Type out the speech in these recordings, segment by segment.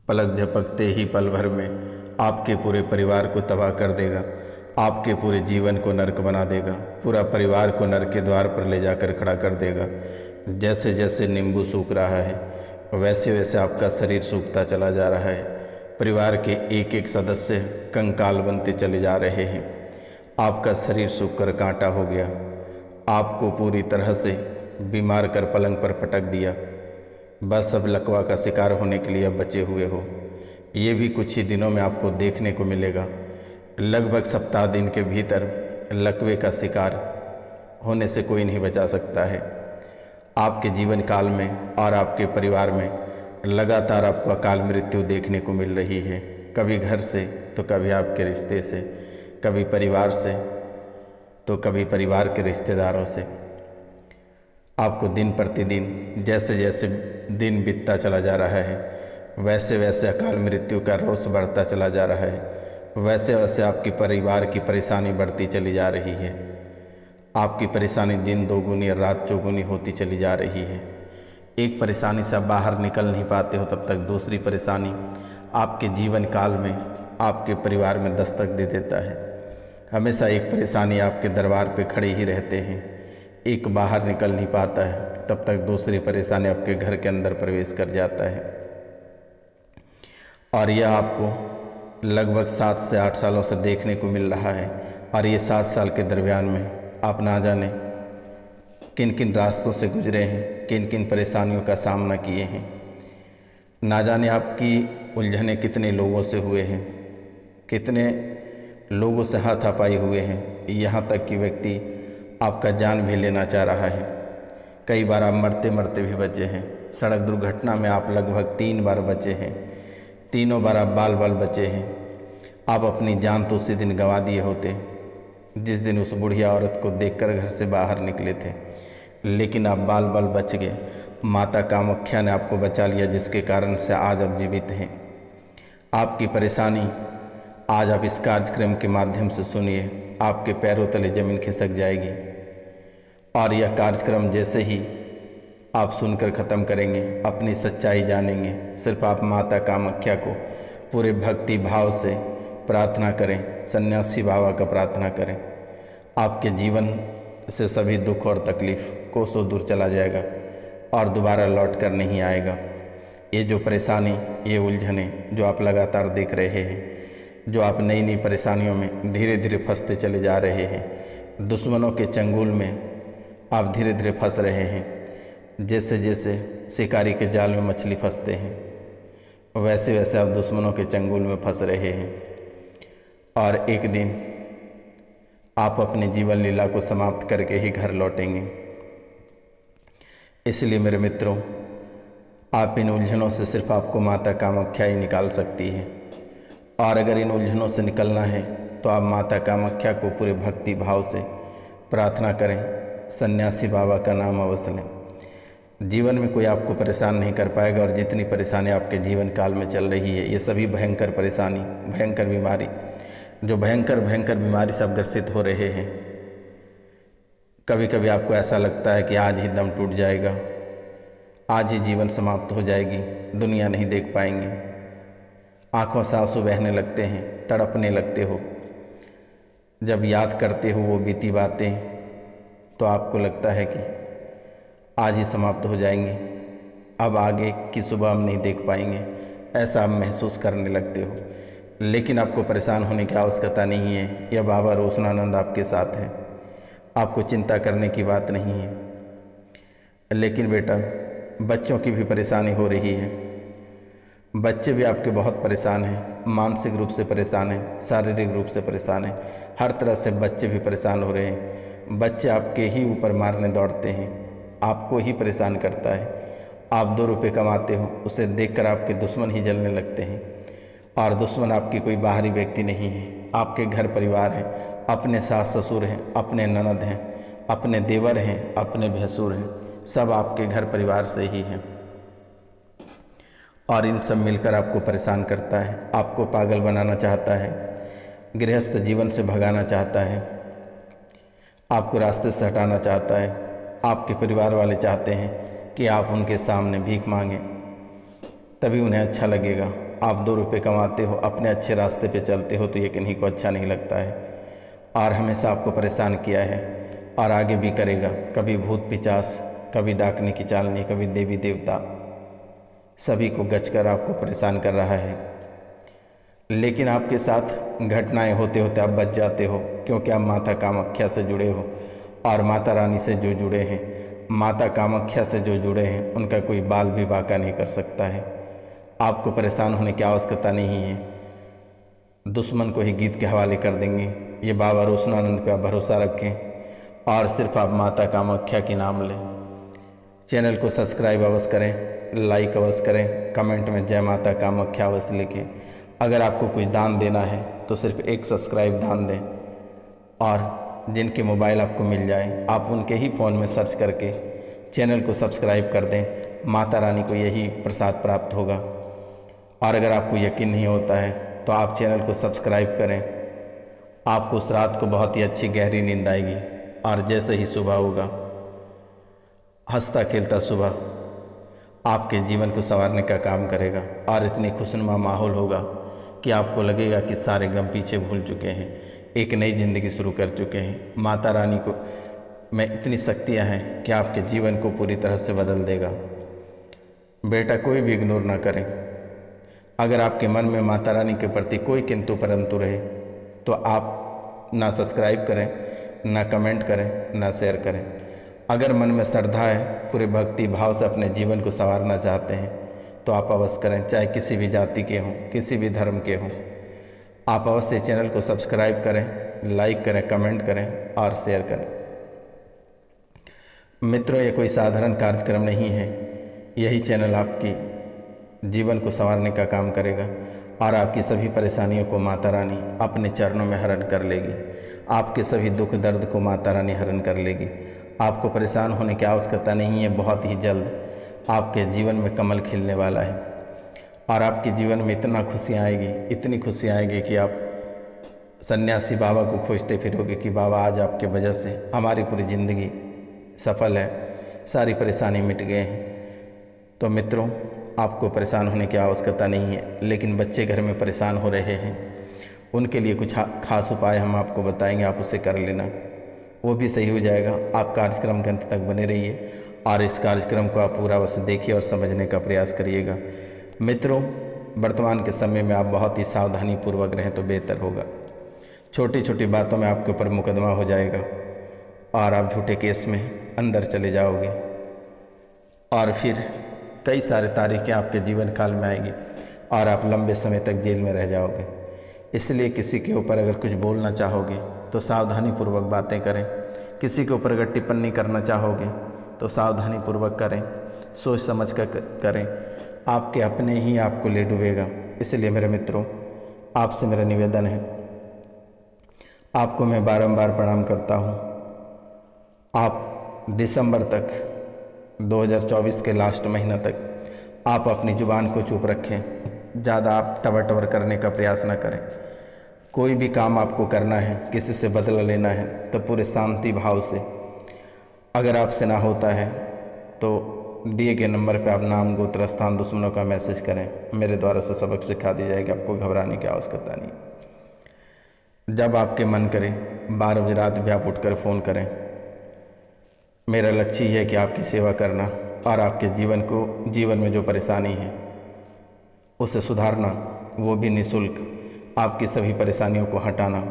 पलक झपकते ही पल भर में आपके पूरे परिवार को तबाह कर देगा, आपके पूरे जीवन को नर्क बना देगा, पूरा परिवार को नर्क के द्वार पर ले जाकर खड़ा कर देगा। जैसे जैसे नींबू सूख रहा है वैसे वैसे आपका शरीर सूखता चला जा रहा है। परिवार के एक एक सदस्य कंकाल बनते चले जा रहे हैं। आपका शरीर सूख कर कांटा हो गया, आपको पूरी तरह से बीमार कर पलंग पर पटक दिया। बस अब लकवा का शिकार होने के लिए अब बचे हुए हो। ये भी कुछ ही दिनों में आपको देखने को मिलेगा। लगभग सप्ताह दिन के भीतर लकवे का शिकार होने से कोई नहीं बचा सकता है। आपके जीवन काल में और आपके परिवार में लगातार आपको अकाल मृत्यु देखने को मिल रही है। कभी घर से तो कभी आपके रिश्ते से, कभी परिवार से तो कभी परिवार के रिश्तेदारों से। आपको दिन प्रतिदिन जैसे जैसे दिन बीतता चला जा रहा है वैसे वैसे अकाल मृत्यु का रोष बढ़ता चला जा रहा है, वैसे वैसे आपकी परिवार की परेशानी बढ़ती चली जा रही है। आपकी परेशानी दिन दोगुनी और रात चौगुनी होती चली जा रही है। एक परेशानी से आप बाहर निकल नहीं पाते हो तब तक दूसरी परेशानी आपके जीवन काल में आपके परिवार में दस्तक दे देता है। हमेशा एक परेशानी आपके दरबार पे खड़े ही रहते हैं। एक बाहर निकल नहीं पाता है तब तक दूसरी परेशानी आपके घर के अंदर प्रवेश कर जाता है। और यह आपको लगभग 7 से 8 सालों से देखने को मिल रहा है। और ये 7 साल के दरमियान में आप ना जाने किन किन रास्तों से गुजरे हैं, किन किन परेशानियों का सामना किए हैं। ना जाने आपकी उलझने कितने लोगों से हुए हैं, कितने लोगों से हाथापाई हुए हैं। यहाँ तक कि व्यक्ति आपका जान भी लेना चाह रहा है। कई बार आप मरते मरते भी बचे हैं। सड़क दुर्घटना में आप लगभग 3 बार बचे हैं। तीनों बार आप बाल बाल बचे हैं। आप अपनी जान तो उसी दिन गंवा दिए होते जिस दिन उस बुढ़िया औरत को देखकर घर से बाहर निकले थे, लेकिन आप बाल बाल बच गए। माता कामाख्या ने आपको बचा लिया, जिसके कारण से आज आप जीवित हैं। आपकी परेशानी आज आप इस कार्यक्रम के माध्यम से सुनिए, आपके पैरों तले ज़मीन खिसक जाएगी। और यह कार्यक्रम जैसे ही आप सुनकर ख़त्म करेंगे, अपनी सच्चाई जानेंगे। सिर्फ आप माता कामाख्या को पूरे भक्ति भाव से प्रार्थना करें, सन्यासी बाबा का प्रार्थना करें। आपके जीवन से सभी दुख और तकलीफ़ कोसों दूर चला जाएगा और दोबारा लौट कर नहीं आएगा। ये जो परेशानी, ये उलझने जो आप लगातार देख रहे हैं, जो आप नई नई परेशानियों में धीरे धीरे फंसते चले जा रहे हैं, दुश्मनों के चंगुल में आप धीरे धीरे फंस रहे हैं। जैसे जैसे शिकारी के जाल में मछली फंसते हैं वैसे वैसे आप दुश्मनों के चंगुल में फंस रहे हैं। और एक दिन आप अपने जीवन लीला को समाप्त करके ही घर लौटेंगे। इसलिए मेरे मित्रों, आप इन उलझनों से सिर्फ आपको माता कामाख्या ही निकाल सकती है। और अगर इन उलझनों से निकलना है तो आप माता कामाख्या को पूरे भक्ति भाव से प्रार्थना करें, सन्यासी बाबा का नाम अवश्य लें। जीवन में कोई आपको परेशान नहीं कर पाएगा। और जितनी परेशानी आपके जीवन काल में चल रही है, ये सभी भयंकर परेशानी, भयंकर बीमारी, जो भयंकर भयंकर बीमारी से आप ग्रसित हो रहे हैं। कभी कभी आपको ऐसा लगता है कि आज ही दम टूट जाएगा, आज ही जीवन समाप्त हो जाएगी, दुनिया नहीं देख पाएंगे। आँखों से आंसू बहने लगते हैं, तड़पने लगते हो। जब याद करते हो वो बीती बातें तो आपको लगता है कि आज ही समाप्त हो जाएंगे, अब आगे की सुबह हम नहीं देख पाएंगे, ऐसा आप महसूस करने लगते हो। लेकिन आपको परेशान होने की आवश्यकता नहीं है। यह बाबा रोशनानंद आपके साथ है, आपको चिंता करने की बात नहीं है। लेकिन बेटा, बच्चों की भी परेशानी हो रही है। बच्चे भी आपके बहुत परेशान हैं, मानसिक रूप से परेशान हैं, शारीरिक रूप से परेशान हैं। हर तरह से बच्चे भी परेशान हो रहे हैं। बच्चे आपके ही ऊपर मारने दौड़ते हैं, आपको ही परेशान करता है। आप 2 रुपये कमाते हो, उसे देखकर आपके दुश्मन ही जलने लगते हैं। और दुश्मन आपकी कोई बाहरी व्यक्ति नहीं है, आपके घर परिवार है, अपने सास ससुर हैं, अपने ननद हैं, अपने देवर हैं, अपने भैंसुर हैं, सब आपके घर परिवार से ही हैं। और इन सब मिलकर आपको परेशान करता है, आपको पागल बनाना चाहता है, गृहस्थ जीवन से भगाना चाहता है, आपको रास्ते से हटाना चाहता है। आपके परिवार वाले चाहते हैं कि आप उनके सामने भीख मांगें, तभी उन्हें अच्छा लगेगा। आप 2 रुपये कमाते हो, अपने अच्छे रास्ते पे चलते हो, तो ये किन्हीं को अच्छा नहीं लगता है और हमेशा आपको परेशान किया है और आगे भी करेगा। कभी भूत पिचास, कभी डाकने की चालनी, कभी देवी देवता, सभी को गचकर आपको परेशान कर रहा है। लेकिन आपके साथ घटनाएं होते होते आप बच जाते हो, क्योंकि आप माता कामाख्या से जुड़े हो और माता रानी से जो जुड़े हैं, माता कामाख्या से जो जुड़े हैं, उनका कोई बाल भी बांका नहीं कर सकता है। आपको परेशान होने की आवश्यकता नहीं है, दुश्मन को ही गीत के हवाले कर देंगे। ये बाबा रोशनानंद पे आप भरोसा रखें और सिर्फ आप माता कामाख्या के नाम लें। चैनल को सब्सक्राइब अवश्य करें, लाइक अवश्य करें, कमेंट में जय माता कामाख्या अवश्य लिखें। अगर आपको कुछ दान देना है तो सिर्फ एक सब्सक्राइब दान दें और जिनके मोबाइल आपको मिल जाए आप उनके ही फ़ोन में सर्च करके चैनल को सब्सक्राइब कर दें। माता रानी को यही प्रसाद प्राप्त होगा। और अगर आपको यकीन नहीं होता है तो आप चैनल को सब्सक्राइब करें, आपको उस रात को बहुत ही अच्छी गहरी नींद आएगी और जैसे ही सुबह होगा, हंसता खेलता सुबह आपके जीवन को संवारने का काम करेगा और इतनी खुशनुमा माहौल होगा कि आपको लगेगा कि सारे गम पीछे भूल चुके हैं, एक नई ज़िंदगी शुरू कर चुके हैं। माता रानी को में इतनी शक्तियाँ हैं कि आपके जीवन को पूरी तरह से बदल देगा। बेटा, कोई भी इग्नोर ना करें। अगर आपके मन में माता रानी के प्रति कोई किंतु परंतु रहे तो आप ना सब्सक्राइब करें, ना कमेंट करें, ना शेयर करें। अगर मन में श्रद्धा है, पूरे भक्ति भाव से अपने जीवन को संवारना चाहते हैं तो आप अवश्य करें, चाहे किसी भी जाति के हों, किसी भी धर्म के हों। आप अवश्य चैनल को सब्सक्राइब करें, लाइक करें, कमेंट करें और शेयर करें। मित्रों, ये कोई साधारण कार्यक्रम नहीं है। यही चैनल आपकी जीवन को संवारने का काम करेगा और आपकी सभी परेशानियों को माता रानी अपने चरणों में हरण कर लेगी। आपके सभी दुख दर्द को माता रानी हरण कर लेगी। आपको परेशान होने की आवश्यकता नहीं है। बहुत ही जल्द आपके जीवन में कमल खिलने वाला है और आपके जीवन में इतना खुशियाँ आएगी, इतनी खुशियाँ आएगी कि आप सन्यासी बाबा को खोजते फिरोगे कि बाबा आज आपके वजह से हमारी पूरी ज़िंदगी सफल है, सारी परेशानी मिट गए हैं। तो मित्रों, आपको परेशान होने की आवश्यकता नहीं है, लेकिन बच्चे घर में परेशान हो रहे हैं, उनके लिए कुछ खास उपाय हम आपको बताएंगे, आप उसे कर लेना, वो भी सही हो जाएगा। आप कार्यक्रम के अंत तक बने रहिए और इस कार्यक्रम को आप पूरा अवश्य देखिए और समझने का प्रयास करिएगा। मित्रों, वर्तमान के समय में आप बहुत ही सावधानी पूर्वक रहें तो बेहतर होगा। छोटी छोटी बातों में आपके ऊपर मुकदमा हो जाएगा और आप झूठे केस में अंदर चले जाओगे और फिर कई सारे तारीखें आपके जीवन काल में आएगी और आप लंबे समय तक जेल में रह जाओगे। इसलिए किसी के ऊपर अगर कुछ बोलना चाहोगे तो सावधानी पूर्वक बातें करें। किसी के ऊपर अगर टिप्पणी करना चाहोगे तो सावधानी पूर्वक करें, सोच समझ कर करें। आपके अपने ही आपको ले डूबेगा। इसलिए मेरे मित्रों, आपसे मेरा निवेदन है, आपको मैं बारंबार प्रणाम करता हूँ। आप दिसंबर तक 2024 के लास्ट महीना तक आप अपनी ज़ुबान को चुप रखें। ज़्यादा आप टबर टबर करने का प्रयास ना करें। कोई भी काम आपको करना है, किसी से बदला लेना है तो पूरे शांति भाव से। अगर आपसे ना होता है तो दिए गए नंबर पे आप नाम, गोत्र, स्थान, दुश्मनों का मैसेज करें। मेरे द्वारा से सबक सिखा दी जाएगी, आपको घबराने की आवश्यकता नहीं। जब आपके मन करे 12 बजे रात भी आप उठकर फ़ोन करें। मेरा लक्ष्य ये है कि आपकी सेवा करना और आपके जीवन में जो परेशानी है उसे सुधारना, वो भी निःशुल्क, आपकी सभी परेशानियों को हटाना।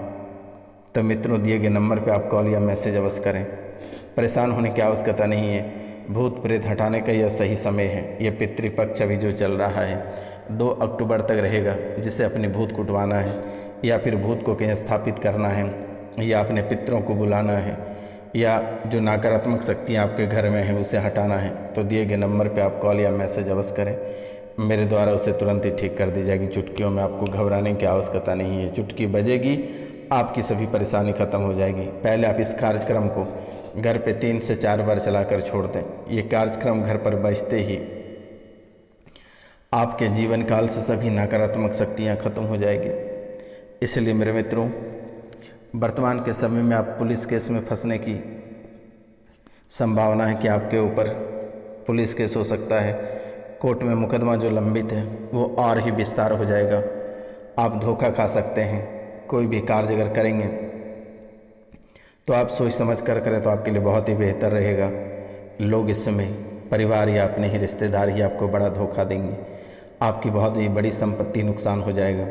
तो मित्रों, दिए गए नंबर पे आप कॉल या मैसेज अवश्य करें। परेशान होने की आवश्यकता नहीं है। भूत प्रेत हटाने का यह सही समय है। यह पितृपक्ष अभी जो चल रहा है 2 अक्टूबर तक रहेगा, जिसे अपने भूत कुटवाना है या फिर भूत को कहीं स्थापित करना है या अपने पितरों को बुलाना है या जो नकारात्मक शक्तियाँ आपके घर में हैं उसे हटाना है, तो दिए गए नंबर पे आप कॉल या मैसेज अवश्य करें। मेरे द्वारा उसे तुरंत ही ठीक कर दी जाएगी। चुटकियों में आपको घबराने की आवश्यकता नहीं है। चुटकी बजेगी, आपकी सभी परेशानी खत्म हो जाएगी। पहले आप इस कार्यक्रम को घर पे 3 से 4 बार चलाकर छोड़ दें। ये कार्यक्रम घर पर बजते ही आपके जीवन काल से सभी नकारात्मक शक्तियाँ खत्म हो जाएगी। इसलिए मेरे मित्रों, वर्तमान के समय में आप पुलिस केस में फंसने की संभावना है कि आपके ऊपर पुलिस केस हो सकता है कोर्ट में मुकदमा जो लंबित है वो और ही विस्तार हो जाएगा। आप धोखा खा सकते हैं। कोई भी कार्य अगर करेंगे तो आप सोच समझ कर करें तो आपके लिए बहुत ही बेहतर रहेगा। लोग इस समय परिवार या अपने ही रिश्तेदार ही आपको बड़ा धोखा देंगे। आपकी बहुत ही बड़ी संपत्ति नुकसान हो जाएगा।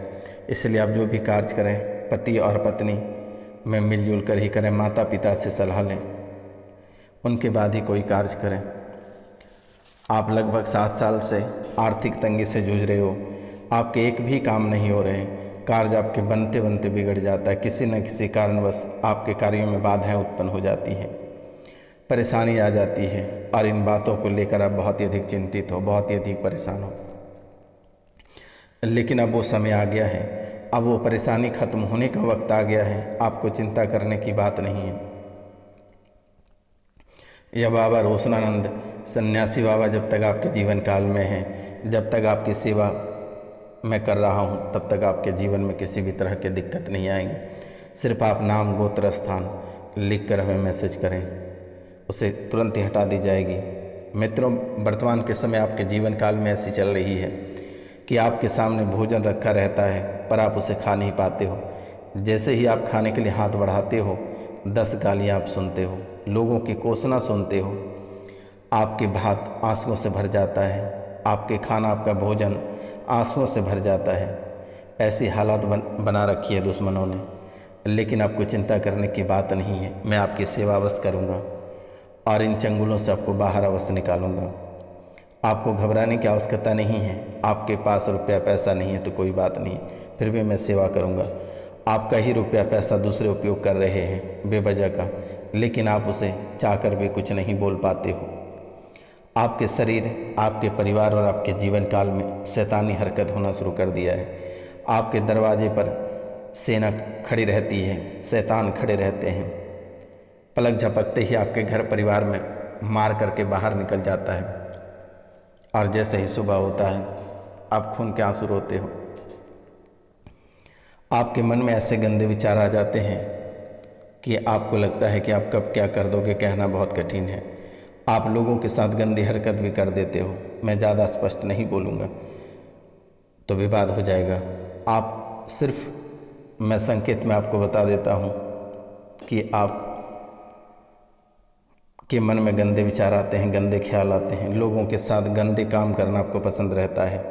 इसलिए आप जो भी कार्य करें पति और पत्नी में मिलजुल कर ही करें। माता पिता से सलाह लें, उनके बाद ही कोई कार्य करें। आप लगभग 7 साल से आर्थिक तंगी से जूझ रहे हो। आपके एक भी काम नहीं हो रहे हैं। कार्य आपके बनते बनते बिगड़ जाता है। किसी न किसी कारणवश आपके कार्यों में बाधाएं उत्पन्न हो जाती हैं, परेशानी आ जाती है और इन बातों को लेकर आप बहुत ही अधिक चिंतित हो, बहुत ही अधिक परेशान हो। लेकिन अब वो समय आ गया है, अब वो परेशानी खत्म होने का वक्त आ गया है। आपको चिंता करने की बात नहीं है। यह बाबा रोशनानंद सन्यासी बाबा जब तक आपके जीवन काल में हैं, जब तक आपकी सेवा मैं कर रहा हूँ, तब तक आपके जीवन में किसी भी तरह की दिक्कत नहीं आएंगी। सिर्फ आप नाम गोत्र स्थान लिख कर हमें मैसेज करें, उसे तुरंत ही हटा दी जाएगी। मित्रों, वर्तमान के समय आपके जीवन काल में ऐसी चल रही है कि आपके सामने भोजन रखा रहता है पर आप उसे खा नहीं पाते हो। जैसे ही आप खाने के लिए हाथ बढ़ाते हो 10 गालियाँ आप सुनते हो, लोगों की कोसना सुनते हो। आपके भात आंसुओं से भर जाता है, आपके खाना आपका भोजन आंसुओं से भर जाता है। ऐसी हालात बना रखी है दुश्मनों ने। लेकिन आपको चिंता करने की बात नहीं है। मैं आपकी सेवा अवश्य करूँगा और इन चंगुलों से आपको बाहर अवश्य निकालूंगा। आपको घबराने की आवश्यकता नहीं है। आपके पास रुपया पैसा नहीं है तो कोई बात नहीं, फिर भी मैं सेवा करूंगा। आपका ही रुपया पैसा दूसरे उपयोग कर रहे हैं बेवजह का, लेकिन आप उसे चाहकर भी कुछ नहीं बोल पाते हो। आपके शरीर, आपके परिवार और आपके जीवन काल में शैतानी हरकत होना शुरू कर दिया है। आपके दरवाजे पर सेना खड़ी रहती है, शैतान खड़े रहते हैं। पलक झपकते ही आपके घर परिवार में मार करके बाहर निकल जाता है और जैसे ही सुबह होता है आप खून के आंसू रोते हो। आपके मन में ऐसे गंदे विचार आ जाते हैं कि आपको लगता है कि आप कब क्या कर दोगे, कहना बहुत कठिन है। आप लोगों के साथ गंदी हरकत भी कर देते हो। मैं ज़्यादा स्पष्ट नहीं बोलूँगा तो विवाद हो जाएगा। आप सिर्फ मैं संकेत में आपको बता देता हूँ कि आप के मन में गंदे विचार आते हैं, गंदे ख्याल आते हैं। लोगों के साथ गंदे काम करना आपको पसंद रहता है।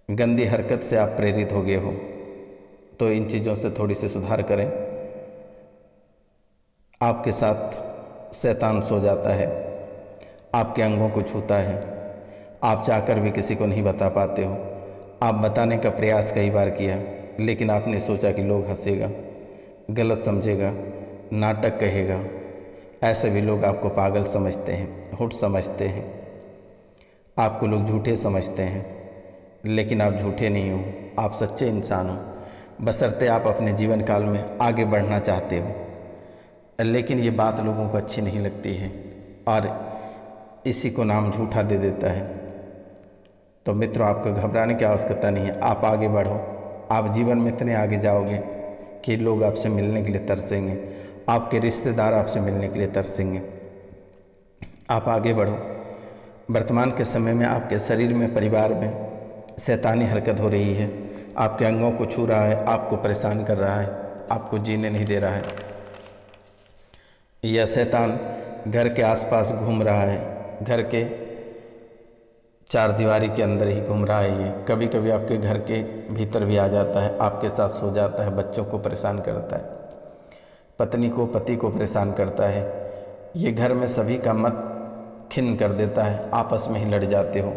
गंदी हरकत से आप प्रेरित हो गए हो, तो इन चीज़ों से थोड़ी सी सुधार करें। आपके साथ शैतान सो जाता है, आपके अंगों को छूता है। आप चाहकर भी किसी को नहीं बता पाते हो। आप बताने का प्रयास कई बार किया, लेकिन आपने सोचा कि लोग हंसेगा, गलत समझेगा, नाटक कहेगा। ऐसे भी लोग आपको पागल समझते हैं, हुट समझते हैं, आपको लोग झूठे समझते हैं। लेकिन आप झूठे नहीं हो, आप सच्चे इंसान हो, बशर्ते आप अपने जीवन काल में आगे बढ़ना चाहते हो। लेकिन ये बात लोगों को अच्छी नहीं लगती है और इसी को नाम झूठा दे देता है। तो मित्रों, आपको घबराने की आवश्यकता नहीं है। आप आगे बढ़ो। आप जीवन में इतने आगे जाओगे कि लोग आपसे मिलने के लिए तरसेंगे, आपके रिश्तेदार आपसे मिलने के लिए तरसेंगे। आप आगे बढ़ो। वर्तमान के समय में आपके शरीर में, परिवार में शैतानी हरकत हो रही है। आपके अंगों को छू रहा है, आपको परेशान कर रहा है, आपको जीने नहीं दे रहा है। यह शैतान घर के आसपास घूम रहा है, घर के चार दीवारी के अंदर ही घूम रहा है। ये कभी कभी आपके घर के भीतर भी आ जाता है, आपके साथ सो जाता है, बच्चों को परेशान करता है, पत्नी को, पति को परेशान करता है। ये घर में सभी का मत खिन्न कर देता है, आपस में ही लड़ जाते हो।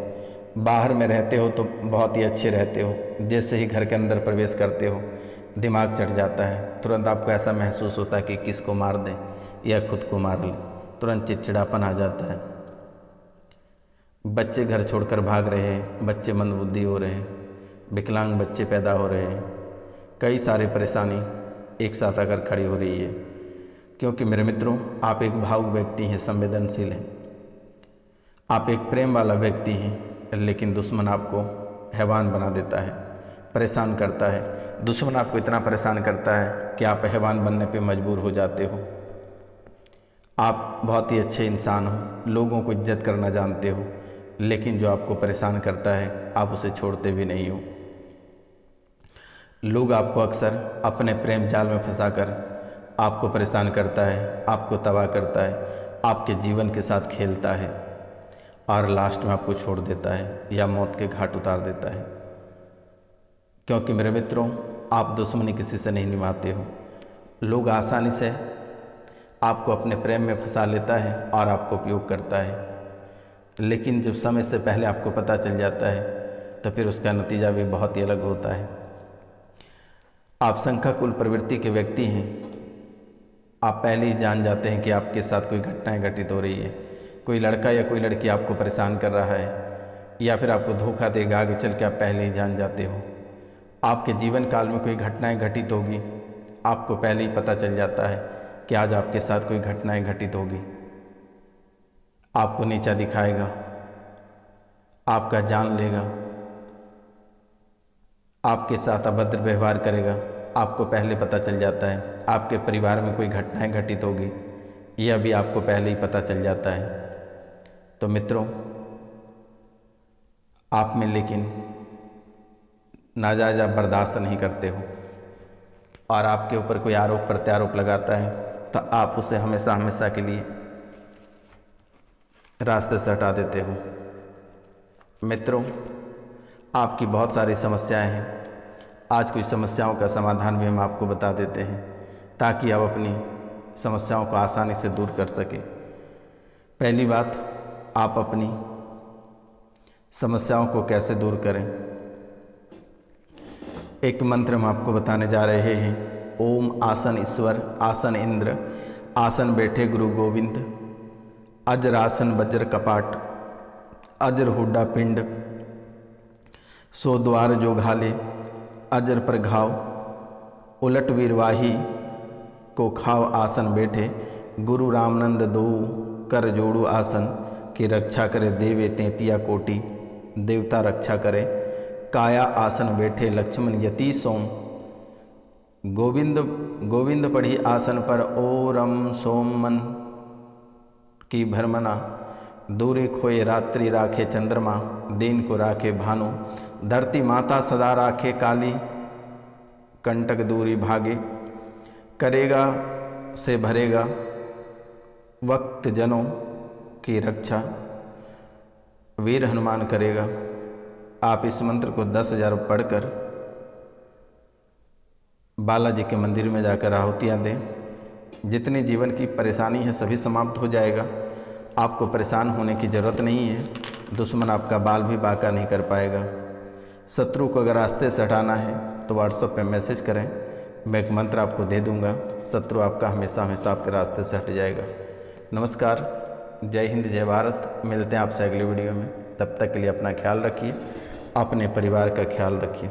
बाहर में रहते हो तो बहुत ही अच्छे रहते हो, जैसे ही घर के अंदर प्रवेश करते हो दिमाग चढ़ जाता है। तुरंत आपको ऐसा महसूस होता है कि किसको मार दें या खुद को मार लें। तुरंत चिड़चिड़ापन आ जाता है। बच्चे घर छोड़कर भाग रहे हैं, बच्चे मंदबुद्धि हो रहे हैं, विकलांग बच्चे पैदा हो रहे हैं। कई सारी परेशानी एक साथ आकर खड़ी हो रही है। क्योंकि मेरे मित्रों, आप एक भावुक व्यक्ति हैं, संवेदनशील हैं, आप एक प्रेम वाला व्यक्ति हैं, लेकिन दुश्मन आपको हैवान बना देता है, परेशान करता है। दुश्मन आपको इतना परेशान करता है कि आप हैवान बनने पे मजबूर हो जाते हो। आप बहुत ही अच्छे इंसान हो, लोगों को इज्जत करना जानते हो, लेकिन जो आपको परेशान करता है आप उसे छोड़ते भी नहीं हो। लोग आपको अक्सर अपने प्रेम जाल में फंसाकर आपको परेशान करता है, आपको तबाह करता है, आपके जीवन के साथ खेलता है और लास्ट में आपको छोड़ देता है या मौत के घाट उतार देता है। क्योंकि मेरे मित्रों, आप दुश्मनी किसी से नहीं निभाते हो। लोग आसानी से आपको अपने प्रेम में फंसा लेता है और आपको उपयोग करता है, लेकिन जब समय से पहले आपको पता चल जाता है तो फिर उसका नतीजा भी बहुत ही अलग होता है। आप शंखाकुल प्रवृत्ति के व्यक्ति हैं। आप पहले ही जान जाते हैं कि आपके साथ कोई घटनाएं घटित हो रही है। कोई लड़का या कोई लड़की आपको परेशान कर रहा है या फिर आपको धोखा देगा, आगे चल के आप पहले ही जान जाते हो। आपके जीवन काल में कोई घटनाएं घटित होगी, आपको पहले ही पता चल जाता है कि आज आपके साथ कोई घटनाएं घटित होगी। आपको नीचा दिखाएगा, आपका जान लेगा, आपके साथ अभद्र व्यवहार करेगा, आपको पहले पता चल जाता है। आपके परिवार में कोई घटनाएं घटित होगी, यह भी आपको पहले ही पता चल जाता है। तो मित्रों, आप में लेकिन नाजायज़ आप बर्दाश्त नहीं करते हो और आपके ऊपर कोई आरोप प्रत्यारोप लगाता है तो आप उसे हमेशा हमेशा के लिए रास्ते से हटा देते हो। मित्रों, आपकी बहुत सारी समस्याएं हैं। आज कुछ समस्याओं का समाधान भी हम आपको बता देते हैं ताकि आप अपनी समस्याओं को आसानी से दूर कर सकें। पहली बात, आप अपनी समस्याओं को कैसे दूर करें। एक मंत्र हम आपको बताने जा रहे हैं। ओम आसन ईश्वर, आसन इंद्र, आसन बैठे गुरु गोविंद, अजर आसन वज्र कपाट, अजर हुड्डा पिंड, सो द्वार जो घाले, अजर पर घाव, उलट वीरवाही को खाव आसन बैठे, गुरु रामनंद दो कर जोड़ू आसन, की रक्षा करे देवे 33 कोटि, देवता रक्षा करे, काया आसन बैठे लक्ष्मण यति सोम, गोविंद गोविंद पढ़ी आसन पर, ओरम सोमन की भरमना, दूरी खोए रात्रि राखे चंद्रमा, दिन को राखे भानु, धरती माता सदा राखे काली, कंटक दूरी भागे, करेगा से भरेगा वक्त जनों की रक्षा, वीर हनुमान करेगा। आप इस मंत्र को 10,000 पढ़कर बालाजी के मंदिर में जाकर आहुतियाँ दें। जितनी जीवन की परेशानी है सभी समाप्त हो जाएगा। आपको परेशान होने की ज़रूरत नहीं है। दुश्मन आपका बाल भी बांका नहीं कर पाएगा। शत्रु को अगर रास्ते से हटाना है तो व्हाट्सएप पे मैसेज करें, मैं एक मंत्र आपको दे दूंगा, शत्रु आपका हमेशा हमेशा आपके रास्ते से हट जाएगा। नमस्कार, जय हिंद, जय भारत। मिलते हैं आपसे अगली वीडियो में। तब तक के लिए अपना ख्याल रखिए, अपने परिवार का ख्याल रखिए।